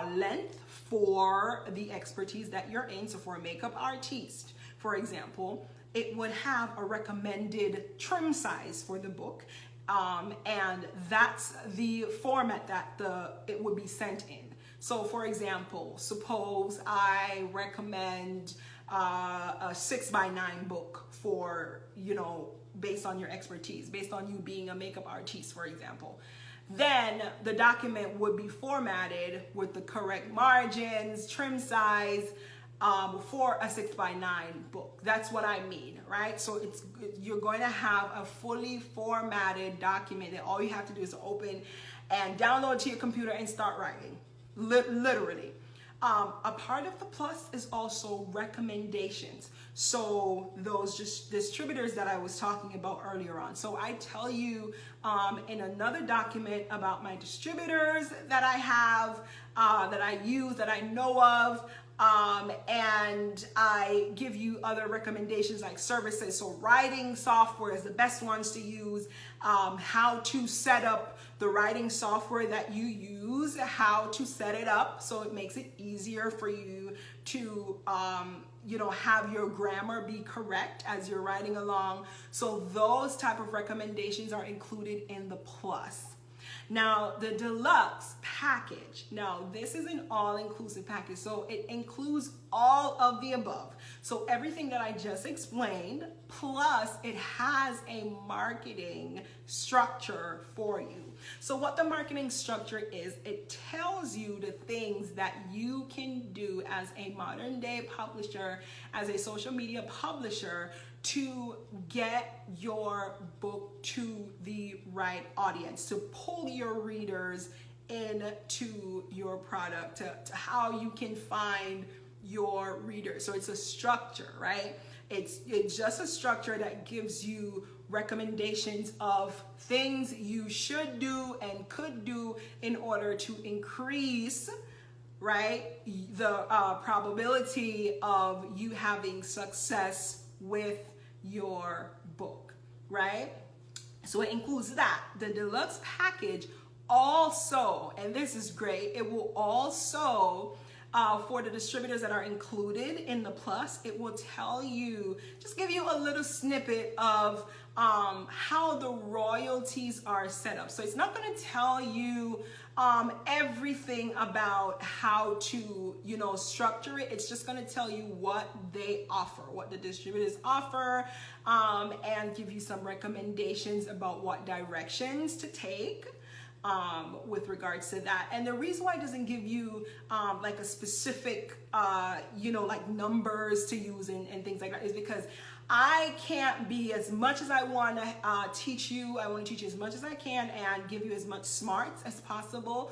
length for the expertise that you're in. So for a makeup artist, for example, it would have a recommended trim size for the book. And that's the format that it would be sent in. So for example, suppose I recommend a 6x9 book for, based on your expertise, based on you being a makeup artist, for example. Then the document would be formatted with the correct margins, trim size, for a 6x9 book. That's what I mean, right? So you're going to have a fully formatted document that all you have to do is open and download to your computer and start writing, literally. A part of the plus is also recommendations. So those just distributors that I was talking about earlier on. So I tell you in another document about my distributors that I have, that I use, that I know of, and I give you other recommendations like services. So writing software is the best ones to use, how to set up the writing software that you use, how to set it up so it makes it easier for you to have your grammar be correct as you're writing along. So those type of recommendations are included in the plus. Now, the deluxe package. Now, this is an all-inclusive package, so it includes all of the above. So everything that I just explained, plus it has a marketing structure for you. So what the marketing structure is, it tells you the things that you can do as a modern day publisher, as a social media publisher, to get your book to the right audience, to pull your readers into your product, to how you can find your readers. So it's a structure, right? It's just a structure that gives you recommendations of things you should do and could do in order to increase, right, the probability of you having success with your book, right? So it includes that. The deluxe package also, and this is great, it will also, for the distributors that are included in the plus, it will tell you, just give you a little snippet of how the royalties are set up. So it's not going to tell you everything about how to, structure it. It's just going to tell you what they offer, what the distributors offer, and give you some recommendations about what directions to take with regards to that. And the reason why it doesn't give you like a specific, like numbers to use and things like that is because I can't be, as much as I want to teach you, I want to teach you as much as I can and give you as much smarts as possible,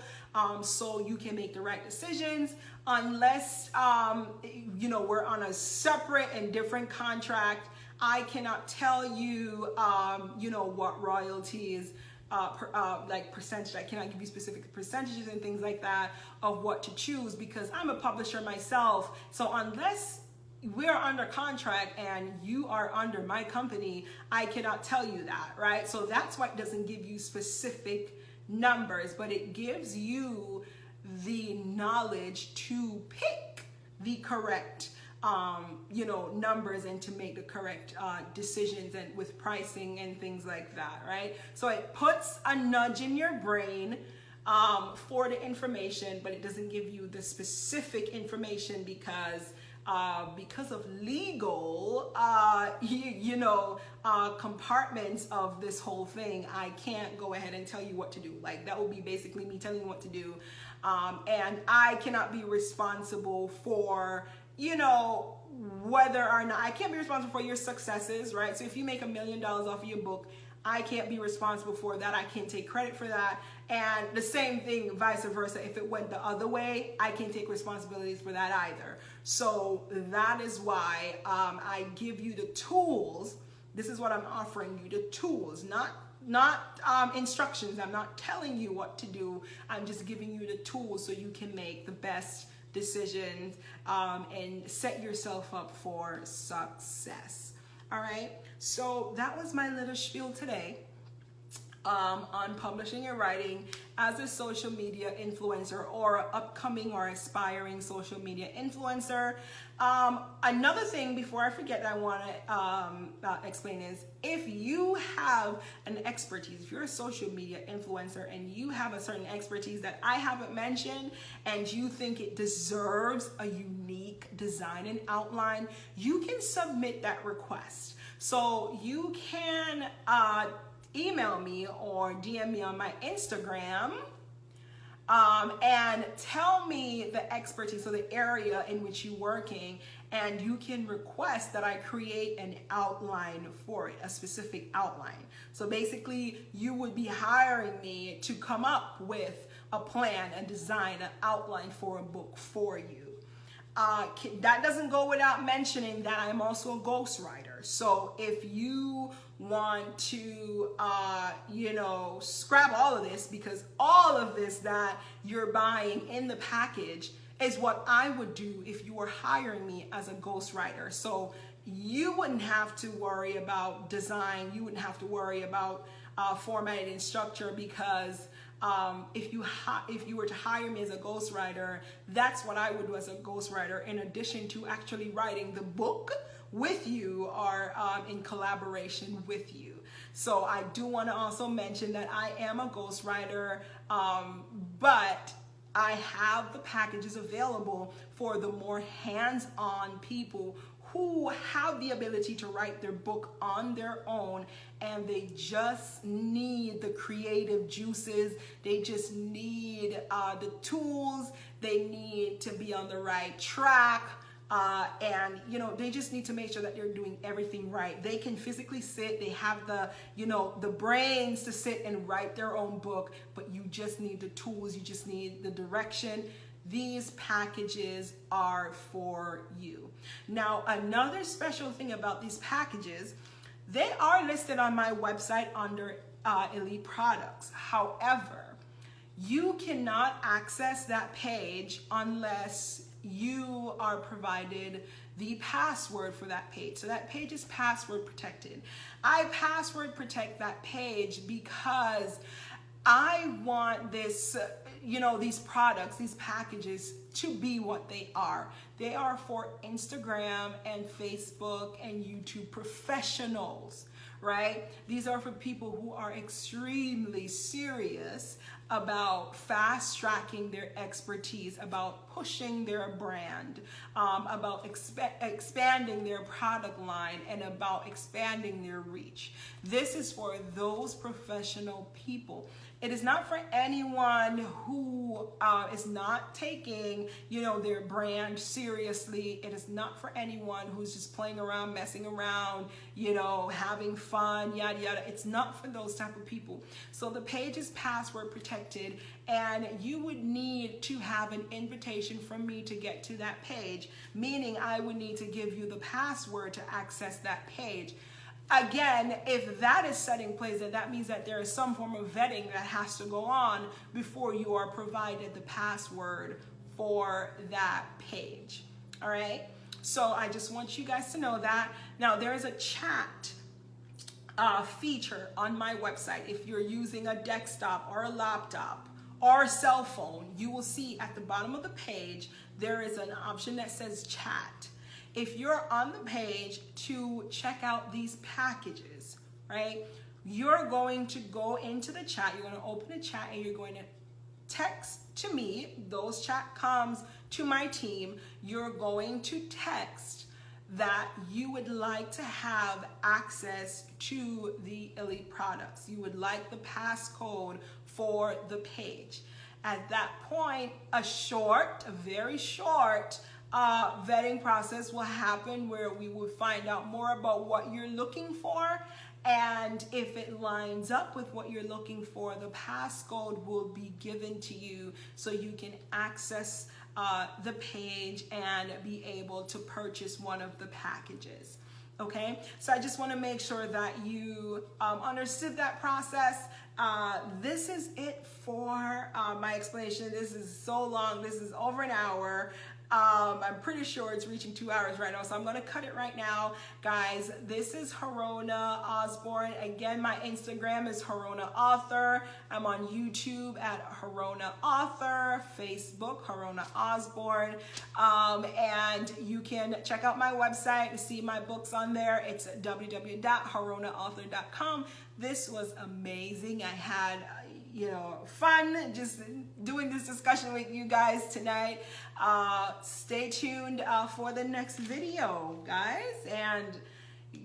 so you can make the right decisions, unless, we're on a separate and different contract. I cannot tell you, what royalties, like percentage. I cannot give you specific percentages and things like that of what to choose because I'm a publisher myself. So unless we're under contract and you are under my company, I cannot tell you that, right? So that's why it doesn't give you specific numbers, but it gives you the knowledge to pick the correct numbers and to make the correct decisions and with pricing and things like that, right? So it puts a nudge in your brain for the information, but it doesn't give you the specific information because of legal, compartments of this whole thing. I can't go ahead and tell you what to do. Like, that would be basically me telling you what to do. And I cannot be responsible for, whether or not, I can't be responsible for your successes, right? So if you make $1 million off of your book, I can't be responsible for that. I can't take credit for that. And the same thing, vice versa. If it went the other way, I can't take responsibilities for that either. So that is why I give you the tools. This is what I'm offering you, the tools, not instructions. I'm not telling you what to do. I'm just giving you the tools so you can make the best decisions and set yourself up for success. All right, so that was my little spiel today on publishing and writing as a social media influencer or upcoming or aspiring social media influencer. Another thing before I forget that I want to explain is, if you have an expertise, if you're a social media influencer and you have a certain expertise that I haven't mentioned and you think it deserves a unique design and outline, you can submit that request. So you can email me or DM me on my Instagram and tell me the expertise, so the area in which you're working, and you can request that I create an outline for it, a specific outline. So basically, you would be hiring me to come up with a plan, a design, an outline for a book for you. That doesn't go without mentioning that I'm also a ghostwriter. So if you want to, scrap all of this, because all of this that you're buying in the package is what I would do if you were hiring me as a ghostwriter. So you wouldn't have to worry about design. You wouldn't have to worry about formatting and structure, because if you were to hire me as a ghostwriter, that's what I would do as a ghostwriter, in addition to actually writing the book with you or in collaboration with you. So I do want to also mention that I am a ghostwriter, but I have the packages available for the more hands-on people who have the ability to write their book on their own, and they just need the creative juices. They just need the tools. They need to be on the right track. And they just need to make sure that they're doing everything right. They can physically sit, they have the brains to sit and write their own book, but you just need the tools, you just need the direction. These packages are for you. Now, another special thing about these packages, they are listed on my website under Elite Products. However, you cannot access that page unless you are provided the password for that page. So that page is password protected. I password protect that page because I want this, these products, these packages to be what they are. They are for Instagram and Facebook and YouTube professionals, right? These are for people who are extremely serious about fast tracking their expertise, about pushing their brand, about expanding their product line, and about expanding their reach. This is for those professional people. It is not for anyone who is not taking, their brand seriously. It is not for anyone who's just playing around, messing around, having fun, yada, yada. It's not for those type of people. So the page is password protected, and you would need to have an invitation from me to get to that page, meaning I would need to give you the password to access that page. Again, if that is set in place, then that means that there is some form of vetting that has to go on before you are provided the password for that page. All right? So I just want you guys to know that. Now, there is a chat feature on my website. If you're using a desktop or a laptop or cell phone, you will see at the bottom of the page, there is an option that says chat. If you're on the page to check out these packages, right, you're going to go into the chat, you're going to open the chat, and you're going to text to me. Those chat comes to my team. You're going to text that you would like to have access to the elite products. You would like the passcode for the page. At that point, a very short vetting process will happen where we will find out more about what you're looking for. And if it lines up with what you're looking for, the passcode will be given to you so you can access the page and be able to purchase one of the packages. Okay, so I just want to make sure that you understood that process. This is it for my explanation. This is so long. This is over an hour. I'm pretty sure it's reaching 2 hours right now, so I'm going to cut it right now. Guys, this is Harona Osborne. Again, my Instagram is Harona Author. I'm on YouTube at Harona Author, Facebook, Harona Osborne. And you can check out my website to see my books on there. It's www.haronaauthor.com. This was amazing. I had fun just doing this discussion with you guys tonight. Stay tuned for the next video, guys, and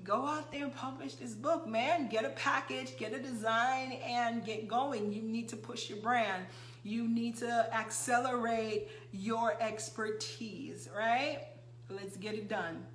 go out there and publish this book, man. Get a package, get a design, and get going. You need to push your brand. You need to accelerate your expertise, right? Let's get it done.